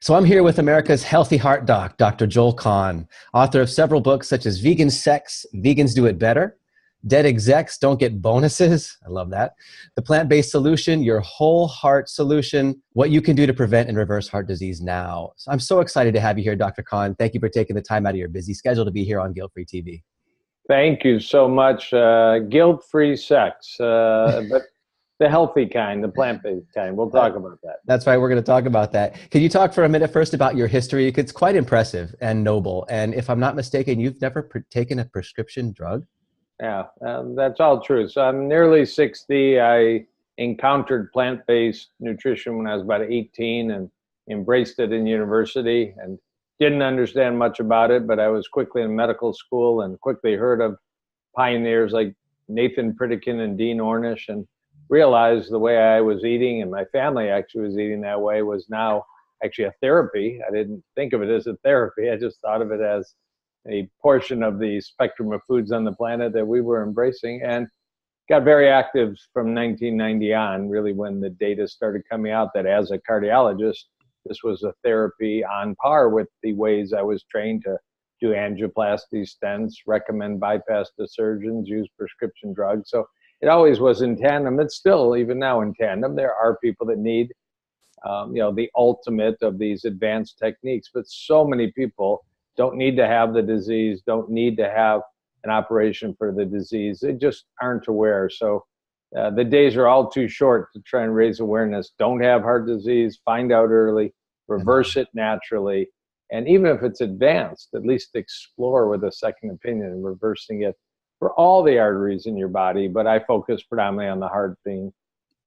So I'm here with America's healthy heart doc, Dr. Joel Kahn, author of several books such as Vegan Sex, Vegans Do It Better, Dead Execs Don't Get Bonuses, I love that, The Plant-Based Solution, Your Whole Heart Solution, What You Can Do to Prevent and Reverse Heart Disease Now. So I'm so excited to have you here, Dr. Kahn. Thank you for taking the time out of your busy schedule to be here on Guilt-Free TV. Thank you so much. Guilt-free sex, but the healthy kind, the plant-based kind. We'll talk about that. That's right. We're going to talk about that. Can you talk for a minute first about your history? It's quite impressive and noble. And if I'm not mistaken, you've never taken a prescription drug? Yeah, that's all true. So I'm nearly 60. I encountered plant-based nutrition when I was about 18 and embraced it in university and didn't understand much about it, but I was quickly in medical school and quickly heard of pioneers like Nathan Pritikin and Dean Ornish, and realized the way I was eating and my family actually was eating that way was now actually a therapy. I didn't think of it as a therapy. I just thought of it as a portion of the spectrum of foods on the planet that we were embracing, and got very active from 1990 on, really when the data started coming out that as a cardiologist, this was a therapy on par with the ways I was trained to do angioplasty, stents, recommend bypass to surgeons, use prescription drugs. So it always was in tandem. It's still, even now, in tandem. There are people that need, the ultimate of these advanced techniques, but so many people don't need to have the disease, don't need to have an operation for the disease. They just aren't aware. So the days are all too short to try and raise awareness. Don't have heart disease, find out early, reverse it naturally. And even if it's advanced, at least explore with a second opinion and reversing it for all the arteries in your body. But I focus predominantly on the heart, being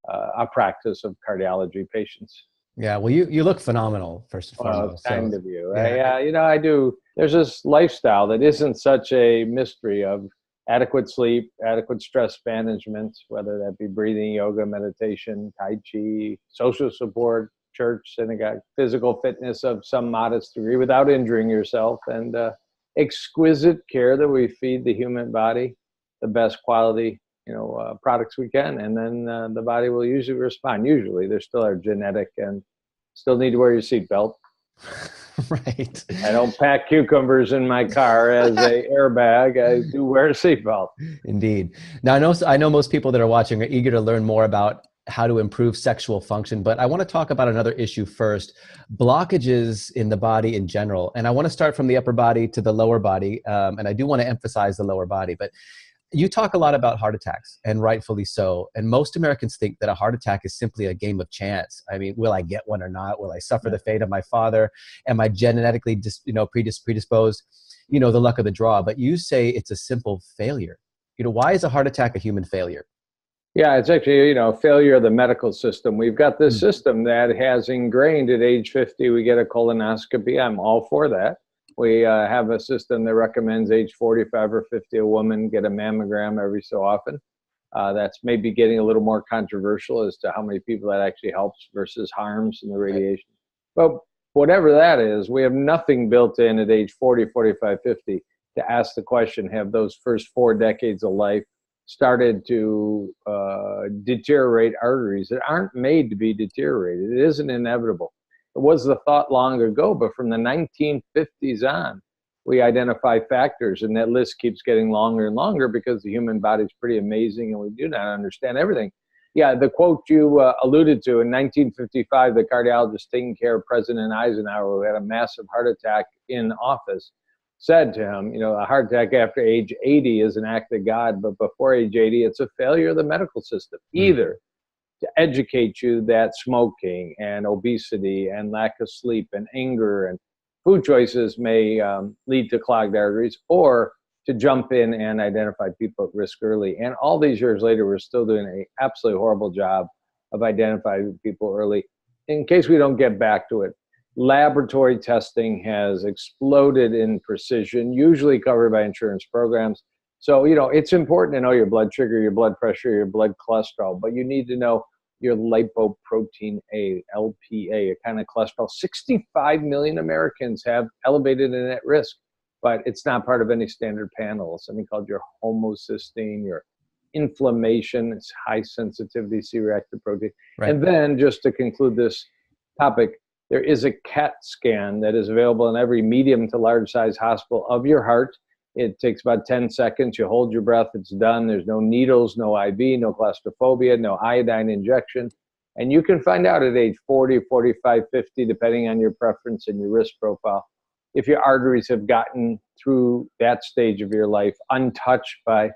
a practice of cardiology patients. Yeah, well, you look phenomenal, first and foremost. Kind of you. Yeah. I do. There's this lifestyle that isn't such a mystery of adequate sleep, adequate stress management, whether that be breathing, yoga, meditation, Tai Chi, social support, church, synagogue, physical fitness of some modest degree without injuring yourself, and exquisite care that we feed the human body, the best quality, products we can, and then the body will usually respond. Usually, there still are genetic, and still need to wear your seatbelt. Right. I don't pack cucumbers in my car as a airbag. I do wear a seatbelt. Indeed. Now, I know most people that are watching are eager to learn more about how to improve sexual function, but I want to talk about another issue first, blockages in the body in general. And I want to start from the upper body to the lower body. And I do want to emphasize the lower body, but you talk a lot about heart attacks, and rightfully so. And most Americans think that a heart attack is simply a game of chance. I mean, will I get one or not? Will I suffer the fate of my father? Am I genetically predisposed? The luck of the draw. But you say it's a simple failure. Why is a heart attack a human failure? Yeah, it's actually, failure of the medical system. We've got this system that has ingrained at age 50, we get a colonoscopy. I'm all for that. We have a system that recommends age 45 or 50, a woman get a mammogram every so often. That's maybe getting a little more controversial as to how many people that actually helps versus harms in the radiation. But whatever that is, we have nothing built in at age 40, 45, 50 to ask the question, have those first 4 decades of life started to deteriorate arteries that aren't made to be deteriorated? It isn't inevitable. It was the thought long ago, but from the 1950s on, we identify factors, and that list keeps getting longer and longer because the human body is pretty amazing and we do not understand everything. Yeah, the quote you alluded to in 1955, the cardiologist taking care of President Eisenhower, who had a massive heart attack in office, said to him, a heart attack after age 80 is an act of God, but before age 80, it's a failure of the medical system. Either to educate you that smoking and obesity and lack of sleep and anger and food choices may lead to clogged arteries, or to jump in and identify people at risk early. And all these years later, we're still doing an absolutely horrible job of identifying people early. In case we don't get back to it, laboratory testing has exploded in precision, usually covered by insurance programs. So, it's important to know your blood sugar, your blood pressure, your blood cholesterol, but you need to know your lipoprotein A, LPA, a kind of cholesterol. 65 million Americans have elevated and at risk, but it's not part of any standard panel. Something called your homocysteine, your inflammation, it's high sensitivity C-reactive protein. Right. And then just to conclude this topic, There is a CAT scan that is available in every medium to large size hospital of your heart. It takes about 10 seconds. You hold your breath. It's done. There's no needles, no IV, no claustrophobia, no iodine injection. And you can find out at age 40, 45, 50, depending on your preference and your risk profile, if your arteries have gotten through that stage of your life untouched by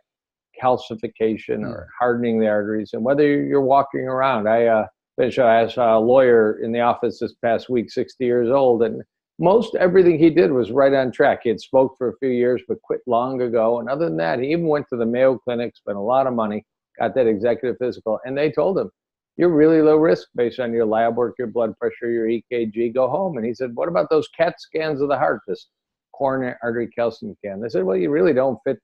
calcification or hardening the arteries, and whether you're walking around. I saw a lawyer in the office this past week, 60 years old, and most everything he did was right on track. He had smoked for a few years, but quit long ago. And other than that, he even went to the Mayo Clinic, spent a lot of money, got that executive physical, and they told him, you're really low risk based on your lab work, your blood pressure, your EKG, go home. And he said, what about those CAT scans of the heart, this coronary artery calcium scan? They said, well, you really don't fit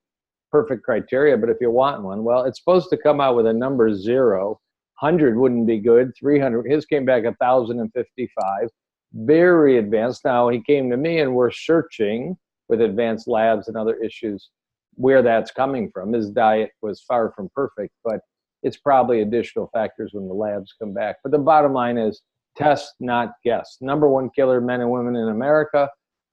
perfect criteria, but if you want one, well, it's supposed to come out with a number 0. 100 wouldn't be good. 300, his came back 1,055. Very advanced. Now he came to me and we're searching with advanced labs and other issues where that's coming from. His diet was far from perfect, but it's probably additional factors when the labs come back. But the bottom line is test, not guess. Number one killer, men and women in America,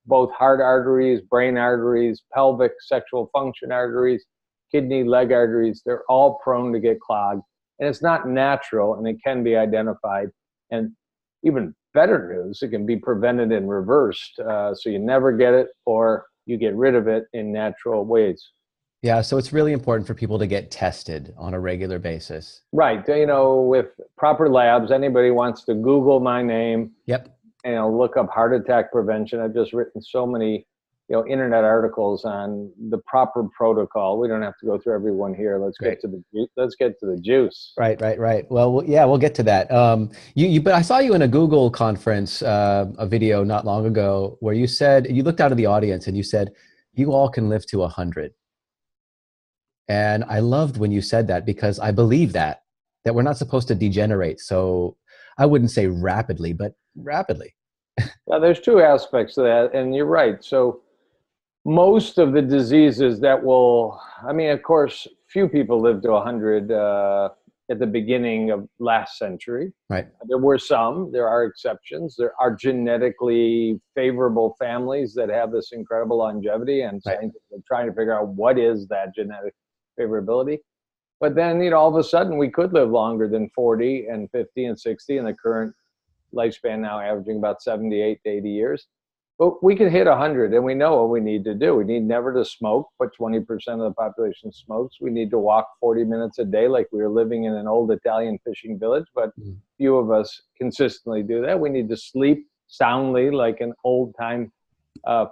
both heart arteries, brain arteries, pelvic, sexual function arteries, kidney, leg arteries, they're all prone to get clogged. And it's not natural, and it can be identified. And even better news, it can be prevented and reversed. So you never get it, or you get rid of it in natural ways. Yeah, so it's really important for people to get tested on a regular basis. Right. You know, with proper labs, anybody wants to Google my name. Yep. And look up heart attack prevention. I've just written so many, internet articles on the proper protocol. We don't have to go through every one here. Let's get to the juice. Right. Well, yeah, we'll get to that. But I saw you in a Google conference, a video not long ago, where you said, you looked out of the audience and you said, you all can live to 100. And I loved when you said that, because I believe that we're not supposed to degenerate. So I wouldn't say rapidly, but rapidly. Now, there's two aspects to that, and you're right. So most of the diseases that of course, few people lived to 100 at the beginning of last century. Right. There were some, there are exceptions. There are genetically favorable families that have this incredible longevity, and scientists are trying to figure out what is that genetic favorability. But then, all of a sudden we could live longer than 40 and 50 and 60, and the current lifespan now averaging about 78 to 80 years. But we can hit 100, and we know what we need to do. We need never to smoke, but 20% of the population smokes. We need to walk 40 minutes a day like we were living in an old Italian fishing village, but few of us consistently do that. We need to sleep soundly like an old-time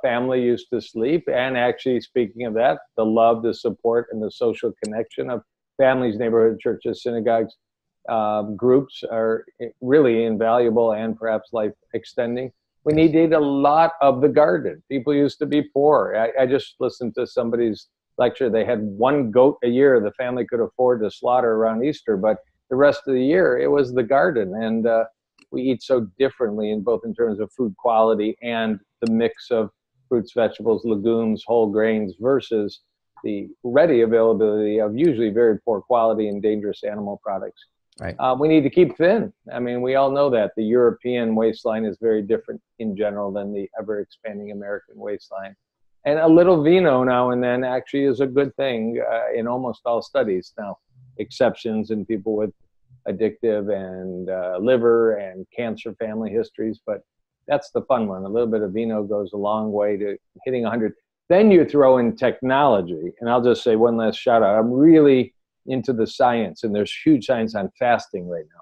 family used to sleep. And actually, speaking of that, the love, the support, and the social connection of families, neighborhood churches, synagogues, groups are really invaluable and perhaps life extending. We need to eat a lot of the garden. People used to be poor. I just listened to somebody's lecture. They had one goat a year the family could afford to slaughter around Easter, but the rest of the year it was the garden. And we eat so differently in terms of food quality and the mix of fruits, vegetables, legumes, whole grains versus the ready availability of usually very poor quality and dangerous animal products. Right. We need to keep thin. I mean, we all know that the European waistline is very different in general than the ever-expanding American waistline. And a little vino now and then actually is a good thing in almost all studies. Now, exceptions in people with addictive and liver and cancer family histories, but that's the fun one. A little bit of vino goes a long way to hitting 100. Then you throw in technology, and I'll just say one last shout out. I'm really into the science, and there's huge science on fasting right now.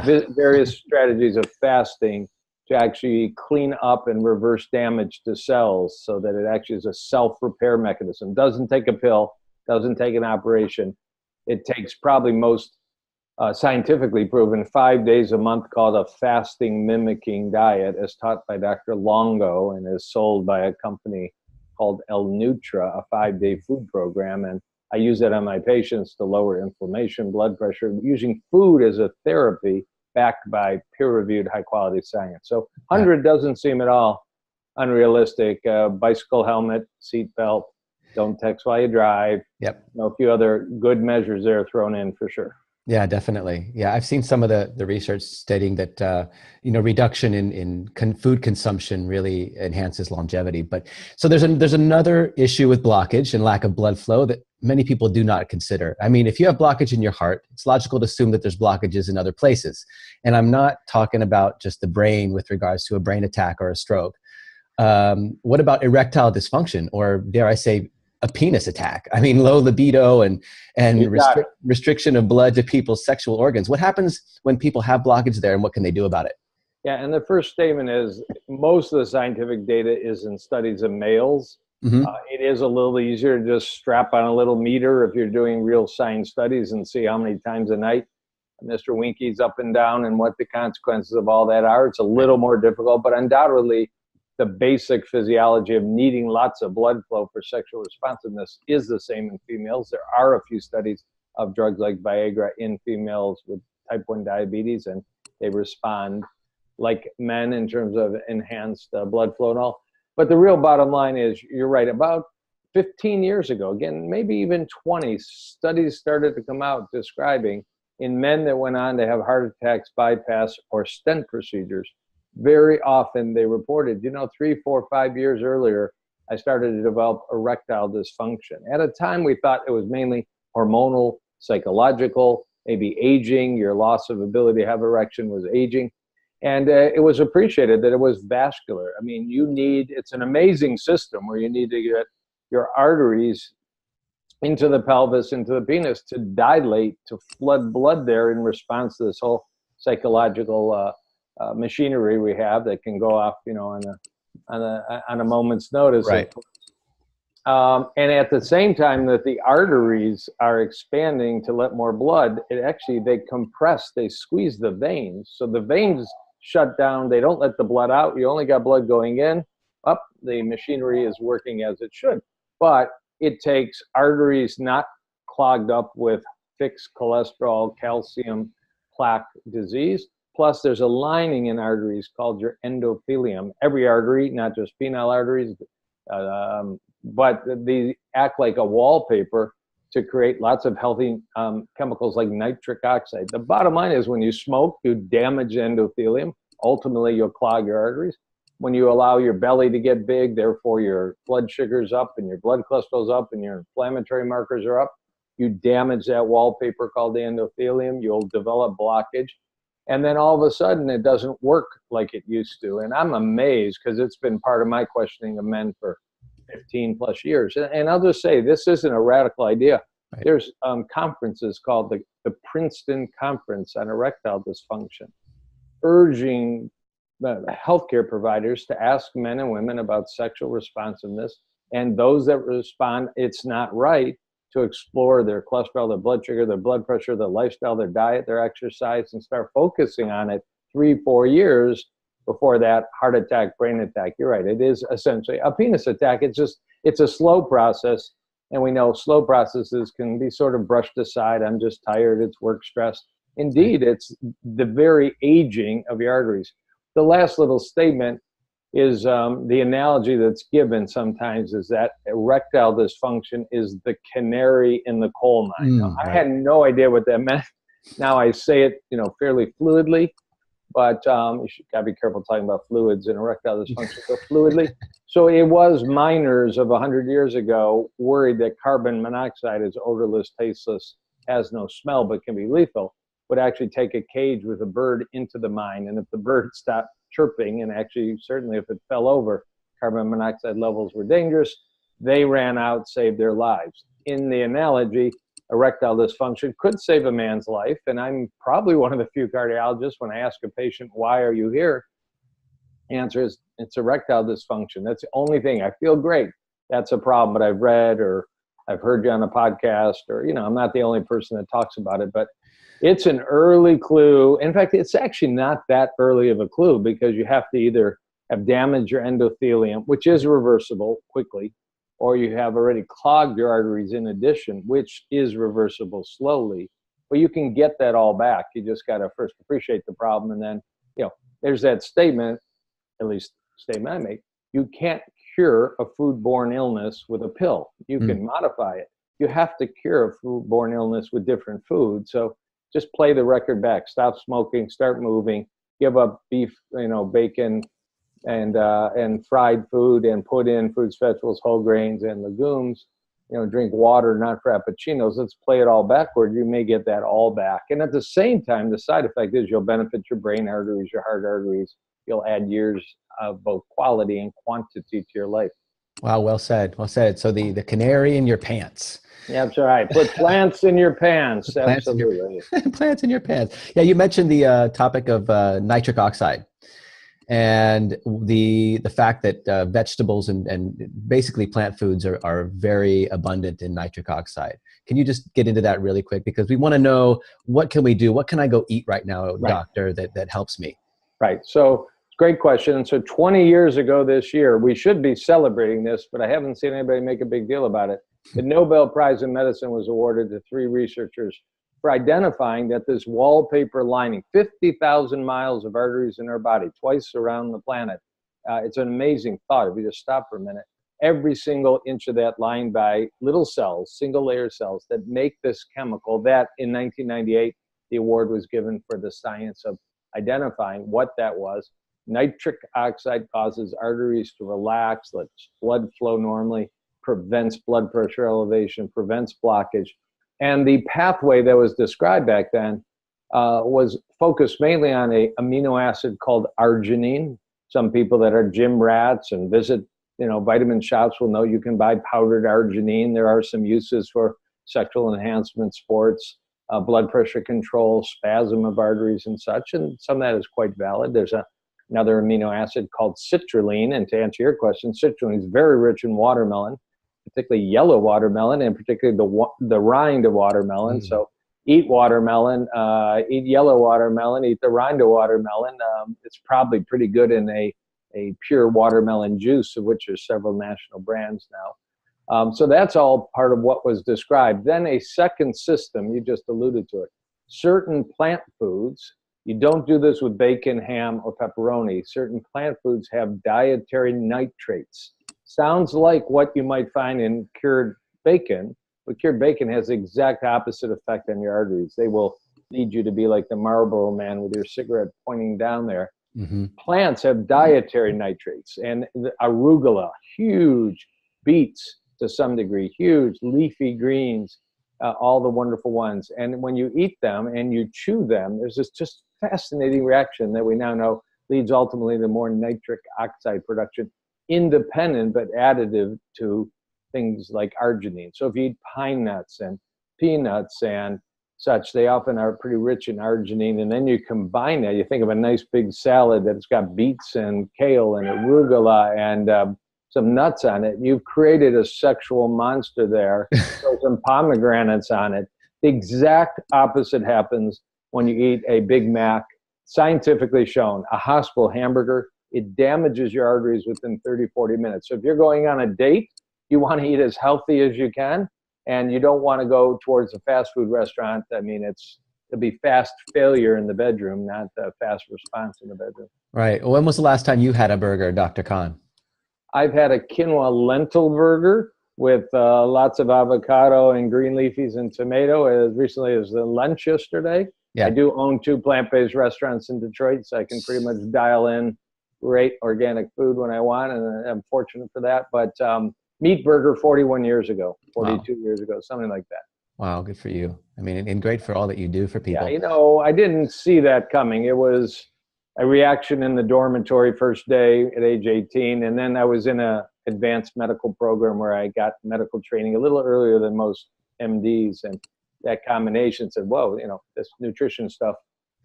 Yeah. Various strategies of fasting to actually clean up and reverse damage to cells so that it actually is a self-repair mechanism. Doesn't take a pill, doesn't take an operation. It takes probably most scientifically proven 5 days a month called a fasting mimicking diet, as taught by Dr. Longo and is sold by a company called El Nutra, a 5-day food program. And I use that on my patients to lower inflammation, blood pressure, using food as a therapy backed by peer-reviewed high-quality science. So 100 doesn't seem at all unrealistic. Bicycle helmet, seat belt, don't text while you drive. Yep. A few other good measures there thrown in for sure. Yeah, definitely. Yeah, I've seen some of the research stating that reduction in food consumption really enhances longevity. But so there's another issue with blockage and lack of blood flow that many people do not consider. I mean, if you have blockage in your heart, it's logical to assume that there's blockages in other places. And I'm not talking about just the brain with regards to a brain attack or a stroke. What about erectile dysfunction, or dare I say, a penis attack? I mean, low libido and You got it. restriction of blood to people's sexual organs. What happens when people have blockage there, and what can they do about it? Yeah, and the first statement is most of the scientific data is in studies of males. Hmm. It is a little easier to just strap on a little meter if you're doing real science studies and see how many times a night Mr. Winky's up and down and what the consequences of all that are. It's a little more difficult, but undoubtedly the basic physiology of needing lots of blood flow for sexual responsiveness is the same in females. There are a few studies of drugs like Viagra in females with type 1 diabetes, and they respond like men in terms of enhanced blood flow and all. But the real bottom line is, you're right, about 15 years ago, again, maybe even 20, studies started to come out describing in men that went on to have heart attacks, bypass, or stent procedures. Very often they reported, 3, 4, 5 years earlier, I started to develop erectile dysfunction. At a time we thought it was mainly hormonal, psychological, maybe aging, your loss of ability to have erection was aging. And it was appreciated that it was vascular. I mean, it's an amazing system where you need to get your arteries into the pelvis, into the penis to dilate, to flood blood there in response to this whole psychological machinery we have that can go off, on a moment's notice. Right. And at the same time that the arteries are expanding to let more blood, they compress, they squeeze the veins. So the veins shut down, they don't let the blood out. You only got blood going in, up, the machinery is working as it should. But it takes arteries not clogged up with fixed cholesterol, calcium, plaque disease. Plus, there's a lining in arteries called your endothelium. Every artery, not just penile arteries, but they act like a wallpaper to create lots of healthy chemicals like nitric oxide. The bottom line is, when you smoke, you damage the endothelium. Ultimately, you'll clog your arteries. When you allow your belly to get big, therefore your blood sugar's up and your blood cholesterol's up and your inflammatory markers are up, you damage that wallpaper called the endothelium. You'll develop blockage. And then all of a sudden, it doesn't work like it used to. And I'm amazed, because it's been part of my questioning of men for 15 plus years. And I'll just say, this isn't a radical idea. Right. There's conferences called the Princeton Conference on Erectile Dysfunction, urging healthcare providers to ask men and women about sexual responsiveness, and those that respond it's not right, to explore their cholesterol, their blood sugar, their blood pressure, their lifestyle, their diet, their exercise, and start focusing on it 3-4 years before that heart attack, brain attack. You're right, it is essentially a penis attack. It's a slow process, and we know slow processes can be sort of brushed aside. I'm just tired, it's work stress. Indeed, it's the very aging of your arteries. The last little statement is the analogy that's given sometimes is that erectile dysfunction is the canary in the coal mine. Now, I had no idea what that meant. Now I say it, fairly fluidly, but you gotta be careful talking about fluids and erectile dysfunction so fluidly. So it was miners of 100 years ago worried that carbon monoxide is odorless, tasteless, has no smell, but can be lethal, would actually take a cage with a bird into the mine. And if the bird stopped chirping, and actually certainly if it fell over, carbon monoxide levels were dangerous, they ran out, saved their lives. In the analogy, erectile dysfunction could save a man's life. And I'm probably one of the few cardiologists, when I ask a patient, why are you here? The answer is, it's erectile dysfunction. That's the only thing. I feel great. That's a problem, but I've read or I've heard you on a podcast, or, I'm not the only person that talks about it, but it's an early clue. In fact, it's actually not that early of a clue, because you have to either have damaged your endothelium, which is reversible quickly, or you have already clogged your arteries in addition, which is reversible slowly. But you can get that all back. You just got to first appreciate the problem. And then, there's that statement, at least statement I make, you can't cure a foodborne illness with a pill. You can modify it. You have to cure a foodborne illness with different foods. So just play the record back. Stop smoking, start moving, give up beef, bacon, and fried food, and put in fruits, vegetables, whole grains, and legumes. Drink water, not frappuccinos. Let's play it all backward. You may get that all back. And at the same time, the side effect is you'll benefit your brain arteries, your heart arteries. You'll add years of both quality and quantity to your life. Wow, well said. Well said. So the canary in your pants. Yeah, that's right. Put plants in your pants. Absolutely. Plants in your pants. Yeah, you mentioned the topic of nitric oxide, and the fact that vegetables and basically plant foods are very abundant in nitric oxide. Can you just get into that really quick? Because we want to know, what can we do? What can I go eat right now, doctor, that helps me? Right. So great question. And so 20 years ago this year, we should be celebrating this, but I haven't seen anybody make a big deal about it. The Nobel Prize in Medicine was awarded to 3 researchers for identifying that this wallpaper lining, 50,000 miles of arteries in our body, twice around the planet. It's an amazing thought if you just stop for a minute. Every single inch of that lined by little cells, single layer cells that make this chemical that in 1998, the award was given for the science of identifying what that was. Nitric oxide causes arteries to relax, lets blood flow normally, prevents blood pressure elevation, prevents blockage. And the pathway that was described back then was focused mainly on an amino acid called arginine. Some people that are gym rats and visit, vitamin shops will know you can buy powdered arginine. There are some uses for sexual enhancement, sports, blood pressure control, spasm of arteries and such. And some of that is quite valid. There's another amino acid called citrulline. And to answer your question, citrulline is very rich in watermelon, particularly yellow watermelon, and particularly the rind of watermelon. So eat watermelon, eat yellow watermelon, eat the rind of watermelon. It's probably pretty good in a pure watermelon juice, of which there's several national brands now. So that's all part of what was described. Then a second system, you just alluded to it, certain plant foods. You don't do this with bacon, ham, or pepperoni. Certain plant foods have dietary nitrates. Sounds like what you might find in cured bacon, but cured bacon has the exact opposite effect on your arteries. They will lead you to be like the Marlboro Man with your cigarette pointing down there. Plants have dietary nitrates, and arugula, huge, beets to some degree, huge, leafy greens, all the wonderful ones. And when you eat them and you chew them, there's this just fascinating reaction that we now know leads ultimately to more nitric oxide production, independent but additive to things like arginine. So if you eat pine nuts and peanuts and such, they often are pretty rich in arginine. And then you combine that, you think of a nice big salad that's got beets and kale and arugula and some nuts on it. You've created a sexual monster there. Throw some pomegranates on it. The exact opposite happens when you eat a Big Mac. Scientifically shown, a hospital hamburger, it damages your arteries within 30, 40 minutes. So if you're going on a date, you want to eat as healthy as you can, and you don't want to go towards a fast food restaurant. I mean, it'll be fast failure in the bedroom, not a fast response in the bedroom. Right. When was the last time you had a burger, Dr. Kahn? I've had a quinoa lentil burger with lots of avocado and green leafies and tomato as recently as the lunch yesterday. Yeah. I do own 2 plant-based restaurants in Detroit, so I can pretty much dial in great organic food when I want, and I'm fortunate for that. But meat burger 41 years ago, 42 years ago, something like that. Wow, good for you. I mean, and great for all that you do for people. Yeah, I didn't see that coming. It was a reaction in the dormitory first day at age 18, and then I was in a advanced medical program where I got medical training a little earlier than most MDs, and that combination said, whoa, this nutrition stuff,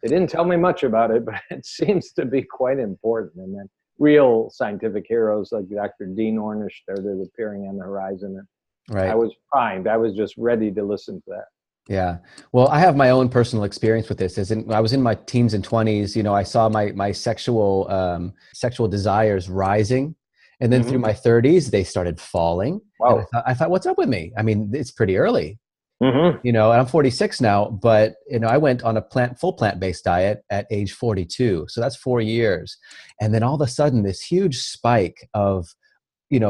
they didn't tell me much about it, but it seems to be quite important. And then real scientific heroes like Dr. Dean Ornish started appearing on the horizon. And I was primed. I was just ready to listen to that. Yeah. Well, I have my own personal experience with this. I was in my teens and 20s, I saw my sexual desires rising. And then through my 30s, they started falling. Wow. And I thought, what's up with me? I mean, it's pretty early. And I'm 46 now, but I went on a full plant-based diet at age 42. So that's 4 years. And then all of a sudden this huge spike of,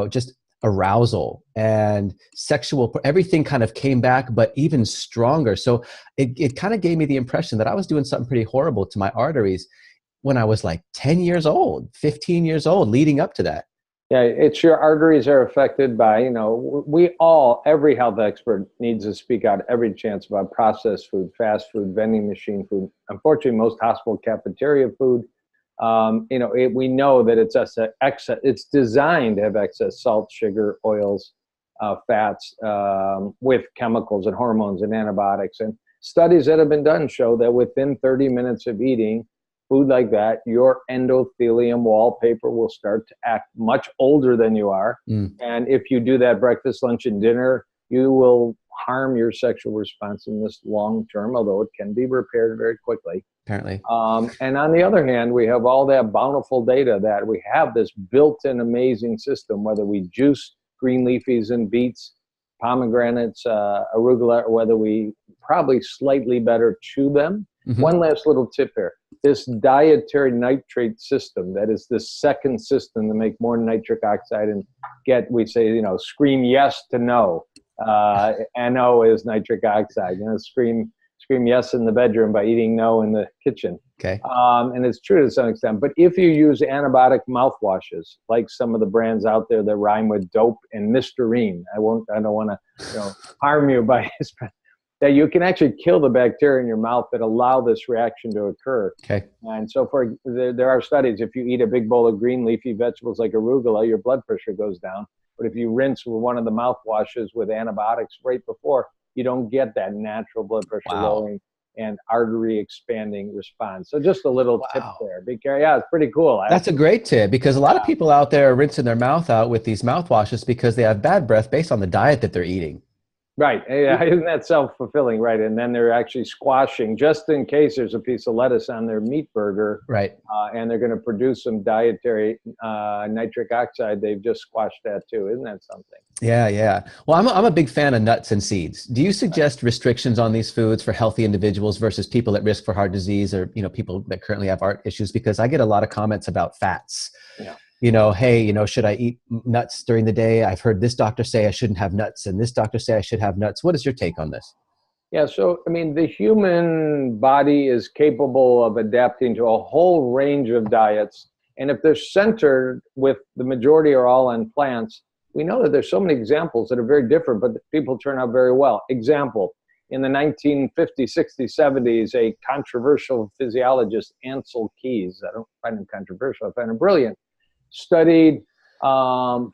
just arousal and sexual, everything kind of came back, but even stronger. So it kind of gave me the impression that I was doing something pretty horrible to my arteries when I was like 10 years old, 15 years old, leading up to that. Yeah, it's your arteries are affected by, every health expert needs to speak out every chance about processed food, fast food, vending machine food. Unfortunately, most hospital cafeteria food, we know that it's designed to have excess salt, sugar, oils, fats, with chemicals and hormones and antibiotics. And studies that have been done show that within 30 minutes of eating food like that, your endothelium wallpaper will start to act much older than you are. And if you do that breakfast, lunch, and dinner, you will harm your sexual responsiveness long term, although it can be repaired very quickly. Apparently. And on the other hand, we have all that bountiful data that we have this built-in amazing system, whether we juice green leafies and beets, pomegranates, arugula, or whether we probably slightly better chew them. One last little tip here. This dietary nitrate system, that is the second system to make more nitric oxide and we say, scream yes to no. NO is nitric oxide. Scream yes in the bedroom by eating no in the kitchen. Okay. And it's true to some extent. But if you use antibiotic mouthwashes, like some of the brands out there that rhyme with dope and Listerine, I don't want to harm you by that you can actually kill the bacteria in your mouth that allow this reaction to occur. Okay. And so there are studies, if you eat a big bowl of green leafy vegetables like arugula, your blood pressure goes down. But if you rinse with one of the mouthwashes with antibiotics right before, you don't get that natural blood pressure lowering and artery expanding response. So just a little tip there. Yeah, it's pretty cool. That's a great tip, because a lot of people out there are rinsing their mouth out with these mouthwashes because they have bad breath based on the diet that they're eating. Right. Yeah, isn't that self-fulfilling? Right. And then they're actually squashing, just in case there's a piece of lettuce on their meat burger. Right. And they're going to produce some dietary nitric oxide. They've just squashed that too. Isn't that something? Yeah, yeah. Well, I'm a big fan of nuts and seeds. Do you suggest restrictions on these foods for healthy individuals versus people at risk for heart disease, or people that currently have heart issues? Because I get a lot of comments about fats. Yeah. Hey, should I eat nuts during the day? I've heard this doctor say I shouldn't have nuts, and this doctor say I should have nuts. What is your take on this? Yeah, so, the human body is capable of adapting to a whole range of diets. And if they're centered with the majority or all on plants, we know that there's so many examples that are very different, but people turn out very well. Example, in the 1950s, 60s, 70s, a controversial physiologist, Ansel Keys, I don't find him controversial, I find him brilliant, studied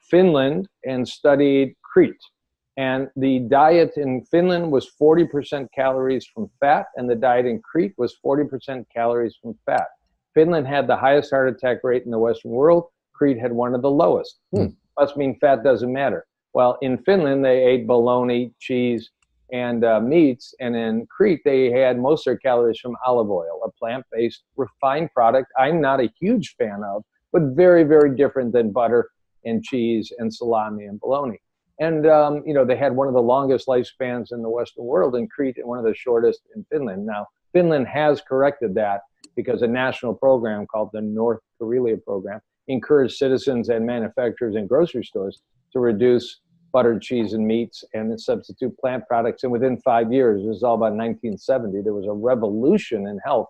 Finland and studied Crete. And the diet in Finland was 40% calories from fat, and the diet in Crete was 40% calories from fat. Finland had the highest heart attack rate in the Western world. Crete had one of the lowest. Must mean fat doesn't matter. Well, in Finland, they ate bologna, cheese, and meats. And in Crete, they had most of their calories from olive oil, a plant-based refined product I'm not a huge fan of, but very, very different than butter and cheese and salami and bologna. And, they had one of the longest lifespans in the Western world in Crete and one of the shortest in Finland. Now, Finland has corrected that because a national program called the North Karelia Program encouraged citizens and manufacturers in grocery stores to reduce buttered cheese and meats and substitute plant products. And within 5 years, it was all about 1970, there was a revolution in health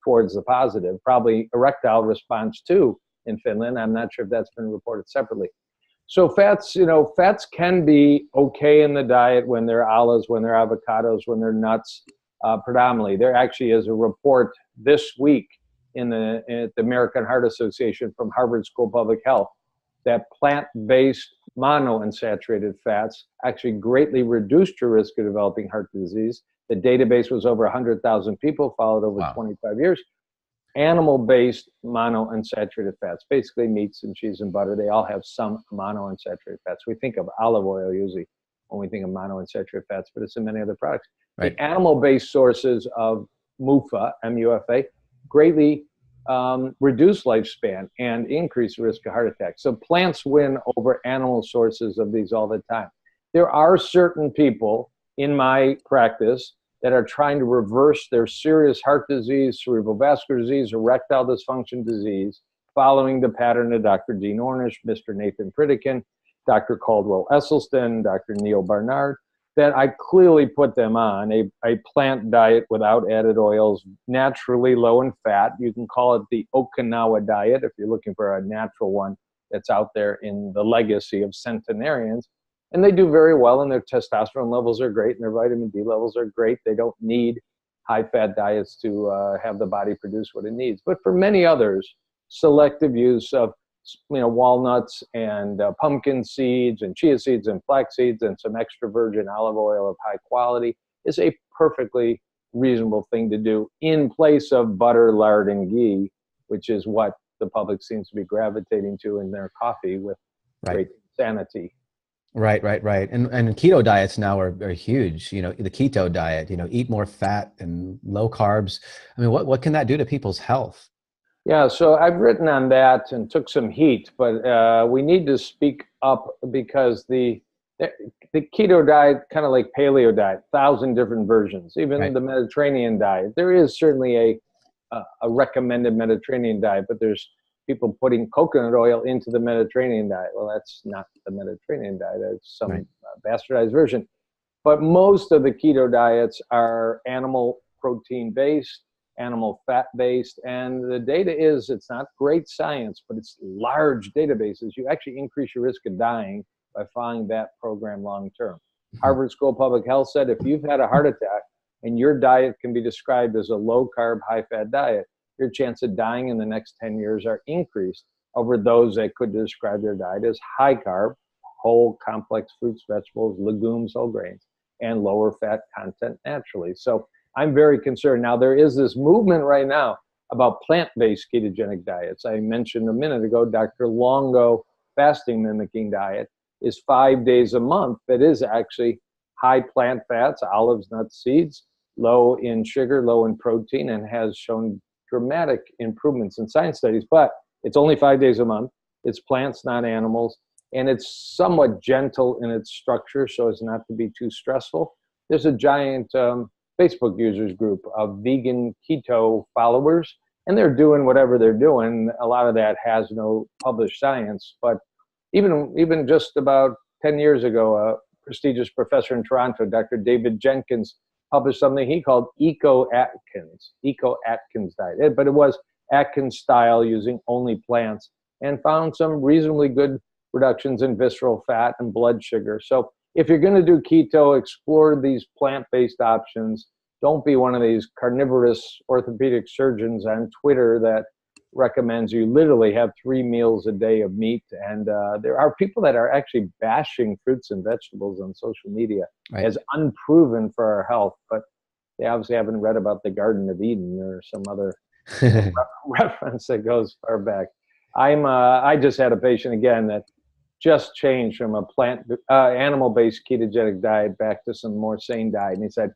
towards the positive, probably erectile response too in Finland. I'm not sure if that's been reported separately. So fats, fats can be okay in the diet when they're olives, when they're avocados, when they're nuts, predominantly. There actually is a report this week at the American Heart Association from Harvard School of Public Health that plant-based monounsaturated fats actually greatly reduced your risk of developing heart disease. The database was over 100,000 people, followed over 25 years. Animal-based monounsaturated fats, basically meats and cheese and butter, they all have some monounsaturated fats. We think of olive oil usually when we think of monounsaturated fats, but it's in many other products. Right. The animal-based sources of MUFA, M-U-F-A, greatly reduce lifespan and increase the risk of heart attack. So plants win over animal sources of these all the time. There are certain people in my practice that are trying to reverse their serious heart disease, cerebral vascular disease, erectile dysfunction disease, following the pattern of Dr. Dean Ornish, Mr. Nathan Pritikin. Dr. Caldwell Esselstyn, Dr. Neil Barnard, that I clearly put them on a plant diet without added oils, naturally low in fat. You can call it the Okinawa diet if you're looking for a natural one that's out there in the legacy of centenarians. And they do very well, and their testosterone levels are great, and their vitamin D levels are great. They don't need high-fat diets to have the body produce what it needs. But for many others, selective use of walnuts and pumpkin seeds and chia seeds and flax seeds and some extra virgin olive oil of high quality is a perfectly reasonable thing to do in place of butter, lard, and ghee, which is what the public seems to be gravitating to in their coffee with great sanity. Right. And keto diets now are huge. The keto diet, eat more fat and low carbs. I mean, what can that do to people's health? Yeah, so I've written on that and took some heat, but we need to speak up because the keto diet, kind of like paleo diet, 1,000 different versions. Even the Mediterranean diet, there is certainly a recommended Mediterranean diet, but there's people putting coconut oil into the Mediterranean diet. Well, that's not the Mediterranean diet. It's some bastardized version. But most of the keto diets are animal protein based, animal fat based, and the data is, it's not great science, but it's large databases. You actually increase your risk of dying by following that program long term. Harvard School of Public Health said if you've had a heart attack and your diet can be described as a low carb, high fat diet, your chance of dying in the next 10 years are increased over those that could describe their diet as high carb, whole complex fruits, vegetables, legumes, whole grains, and lower fat content naturally. So I'm very concerned. Now, there is this movement right now about plant-based ketogenic diets. I mentioned a minute ago, Dr. Longo fasting mimicking diet is 5 days a month that is actually high plant fats, olives, nuts, seeds, low in sugar, low in protein, and has shown dramatic improvements in science studies. But it's only 5 days a month. It's plants, not animals. And it's somewhat gentle in its structure so as not to be too stressful. There's a giant Facebook users group of vegan keto followers, and they're doing whatever they're doing. A lot of that has no published science, but even just about 10 years ago, a prestigious professor in Toronto, Dr. David Jenkins, published something he called Eco-Atkins diet, but it was Atkins style using only plants, and found some reasonably good reductions in visceral fat and blood sugar. So if you're going to do keto, explore these plant-based options. Don't be one of these carnivorous orthopedic surgeons on Twitter that recommends you literally have 3 meals a day of meat. And there are people that are actually bashing fruits and vegetables on social media as unproven for our health, but they obviously haven't read about the Garden of Eden or some other reference that goes far back. I just had a patient again that just changed from a animal-based ketogenic diet back to some more sane diet. And he said,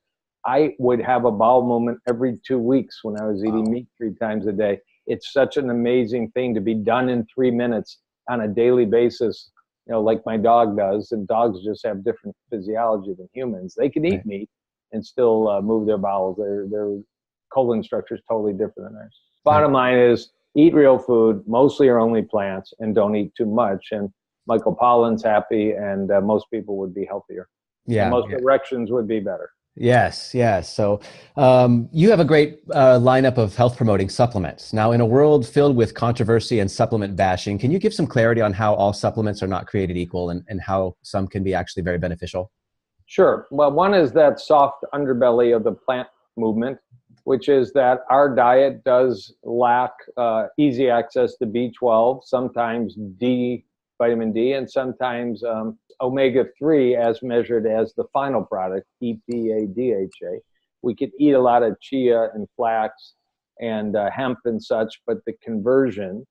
I would have a bowel movement every 2 weeks when I was eating meat 3 times a day. It's such an amazing thing to be done in 3 minutes on a daily basis, like my dog does. And dogs just have different physiology than humans. They can eat meat and still move their bowels. Their colon structure is totally different than ours. Bottom line is, eat real food, mostly or only plants, and don't eat too much. And Michael Pollan's happy, and most people would be healthier. Yeah, and most erections would be better. Yes. So you have a great lineup of health promoting supplements. Now, in a world filled with controversy and supplement bashing, can you give some clarity on how all supplements are not created equal and how some can be actually very beneficial? Sure. Well, one is that soft underbelly of the plant movement, which is that our diet does lack easy access to B12, sometimes vitamin D, and sometimes omega-3 as measured as the final product, EPA, DHA. We could eat a lot of chia and flax and hemp and such, but the conversion,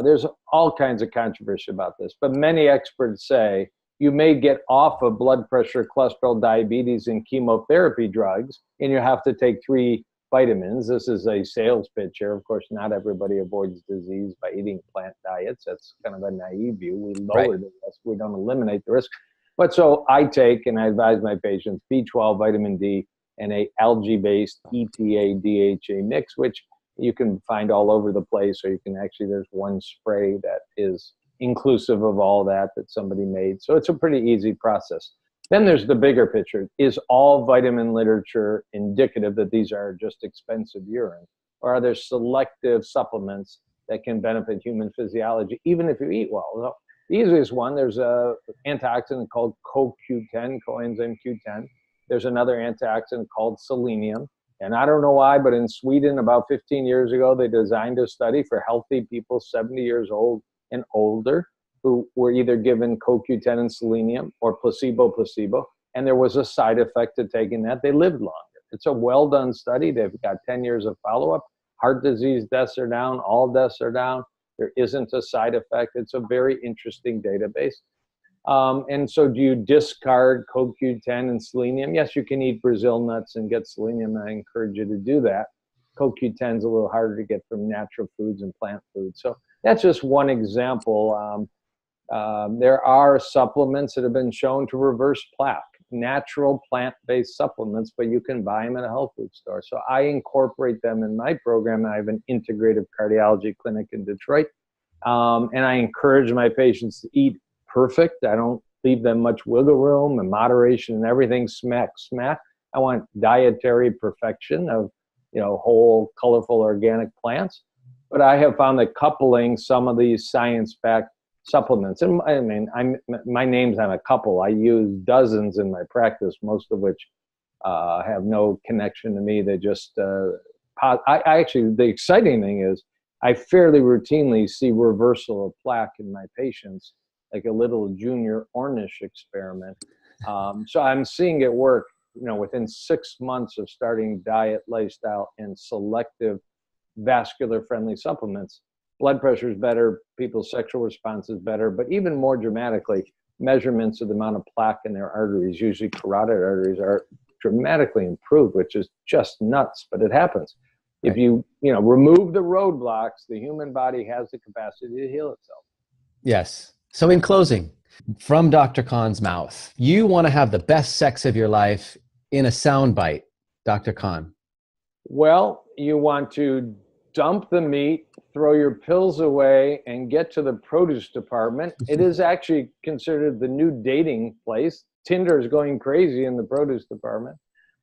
there's all kinds of controversy about this, but many experts say you may get off of blood pressure, cholesterol, diabetes, and chemotherapy drugs, and you have to take 3 vitamins. This is a sales pitch here. Of course, not everybody avoids disease by eating plant diets. That's kind of a naive view. We lower the risk. We don't eliminate the risk. But so I take, and I advise my patients, B12, vitamin D, and a algae-based EPA, DHA mix, which you can find all over the place, or you can actually, there's one spray that is inclusive of all that somebody made. So it's a pretty easy process. Then there's the bigger picture. Is all vitamin literature indicative that these are just expensive urine? Or are there selective supplements that can benefit human physiology, even if you eat well? Well, the easiest one, there's an antioxidant called CoQ10, coenzyme Q10. There's another antioxidant called selenium. And I don't know why, but in Sweden about 15 years ago, they designed a study for healthy people 70 years old and older who were either given CoQ10 and selenium or placebo. And there was a side effect to taking that. They lived longer. It's a well-done study. They've got 10 years of follow-up. Heart disease deaths are down. All deaths are down. There isn't a side effect. It's a very interesting database. And so do you discard CoQ10 and selenium? Yes, you can eat Brazil nuts and get selenium. I encourage you to do that. CoQ10 is a little harder to get from natural foods and plant foods. So that's just one example. There are supplements that have been shown to reverse plaque, natural plant-based supplements, but you can buy them at a health food store. So I incorporate them in my program. I have an integrative cardiology clinic in Detroit. And I encourage my patients to eat perfect. I don't leave them much wiggle room and moderation and everything smack. I want dietary perfection of, whole, colorful, organic plants. But I have found that coupling some of these science-backed supplements, and I mean, my name's on a couple. I use dozens in my practice, most of which have no connection to me. They just, I actually, the exciting thing is I fairly routinely see reversal of plaque in my patients, like a little junior Ornish experiment. So I'm seeing it work, within 6 months of starting diet, lifestyle, and selective vascular-friendly supplements. Blood pressure is better, people's sexual response is better, but even more dramatically, measurements of the amount of plaque in their arteries, usually carotid arteries, are dramatically improved, which is just nuts, but it happens. Right. If you remove the roadblocks, the human body has the capacity to heal itself. Yes. So in closing, from Dr. Kahn's mouth, you want to have the best sex of your life in a soundbite, Dr. Kahn. Well, you want to dump the meat, throw your pills away, and get to the produce department. It is actually considered the new dating place. Tinder is going crazy in the produce department.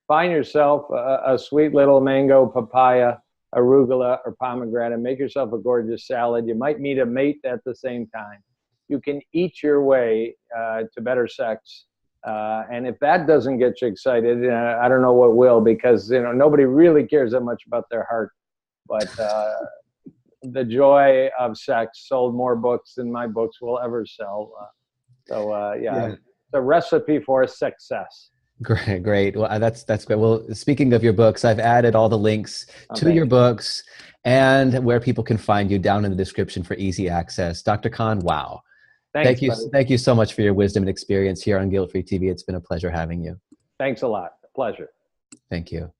Find yourself a sweet little mango, papaya, arugula, or pomegranate. Make yourself a gorgeous salad. You might meet a mate at the same time. You can eat your way to better sex. And if that doesn't get you excited, I don't know what will, because nobody really cares that much about their heart. But the joy of sex sold more books than my books will ever sell. Yeah, it's a recipe for success. Great. Well, that's great. Well, speaking of your books, I've added all the links to your books and where people can find you down in the description for easy access. Dr. Kahn, wow. Thanks, Thank you so much for your wisdom and experience here on Guilt Free TV. It's been a pleasure having you. Thanks a lot. Pleasure. Thank you.